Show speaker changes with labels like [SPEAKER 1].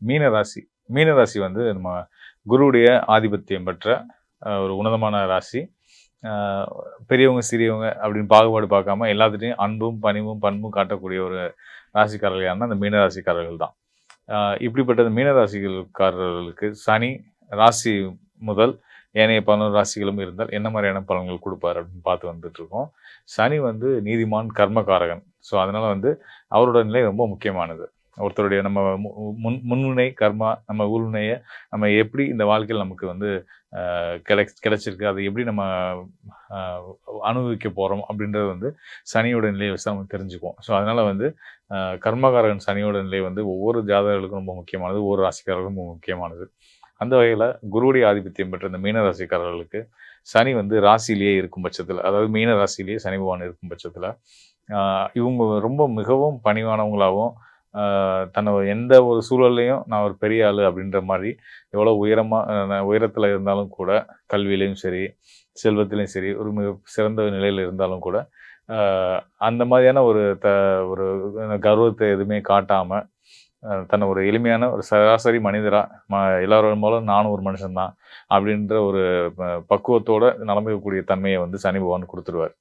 [SPEAKER 1] மீன ராசி. மீன ராசி வந்து நம்ம குருவுடைய ஆதிபத்தியம் பெற்ற ஒரு உன்னதமான ராசி. அ பெரியவங்க, சிறியவங்க அப்படின்னு பாகுபாடு பார்க்காம எல்லாத்துட்டயும் அன்பும், பணிவும், பண்பும் காட்டக்கூடிய ஒரு ராசிக்காரர்கள் யாருன்னா, அந்த மீன ராசிக்காரர்கள் தான். இப்படிப்பட்ட மீன ராசிகள்காரர்களுக்கு சனி ராசி முதல் ஏனைய 11 ராசிகளும் இருந்தால் என்ன மாதிரியான பலன்கள் குடுப்பார் அப்படின்னு பார்த்து வந்துட்டுருக்கோம். சனி வந்து நீதிமான், கர்மகாரகன். ஸோ, அதனால வந்து அவரோட நிலை ரொம்ப முக்கியமானது. ஒருத்தருடைய நம்ம முன்வினை, கர்மா, நம்ம உள்வினைய நம்ம எப்படி இந்த வாழ்க்கையில நமக்கு வந்து கிடைச்சிருக்கு. அதை எப்படி நம்ம அ அனுபவிக்க போறோம் அப்படின்றது வந்து சனியோட நிலைய வச்சு நம்ம தெரிஞ்சுக்குவோம். ஸோ, அதனால வந்து கர்மகாரகன் சனியோட நிலை வந்து ஒவ்வொரு ஜாதகர்களுக்கும் ரொம்ப முக்கியமானது. ஒவ்வொரு ராசிக்காரர்களுக்கும் ரொம்ப முக்கியமானது. அந்த வகையில குருவுடைய ஆதிபத்தியம் பெற்ற இந்த மீன ராசிக்காரர்களுக்கு சனி வந்து ராசியிலேயே இருக்கும் பட்சத்தில, அதாவது மீன ராசியிலேயே சனி பகவான் இருக்கும் பட்சத்தில, இவங்க ரொம்ப மிகவும் பணிவானவங்களாவும், தன்னோட எந்த ஒரு சூழல்லயும் நான் ஒரு பெரிய ஆளு அப்படின்ற மாரி, எவ்வளோ உயரத்தில இருந்தாலும் கூட, கல்வியிலயும் சரி, செல்வத்திலயும் சரி, ஒரு மிக சிறந்த நிலையில இருந்தாலும் கூட, அ அந்த மாதிரியான ஒரு கர்வத்த எதுவுமே காட்டாம, தன்னை ஒரு எளிமையான ஒரு சராசரி மனிதரா, எல்லாரோட மூலம் நானும் ஒரு மனுஷன் தான் அப்படின்ற ஒரு பக்குவத்தோட நடந்துக்கக்கூடிய தன்மையை வந்து சனி பகவான் குடுத்துருவார்.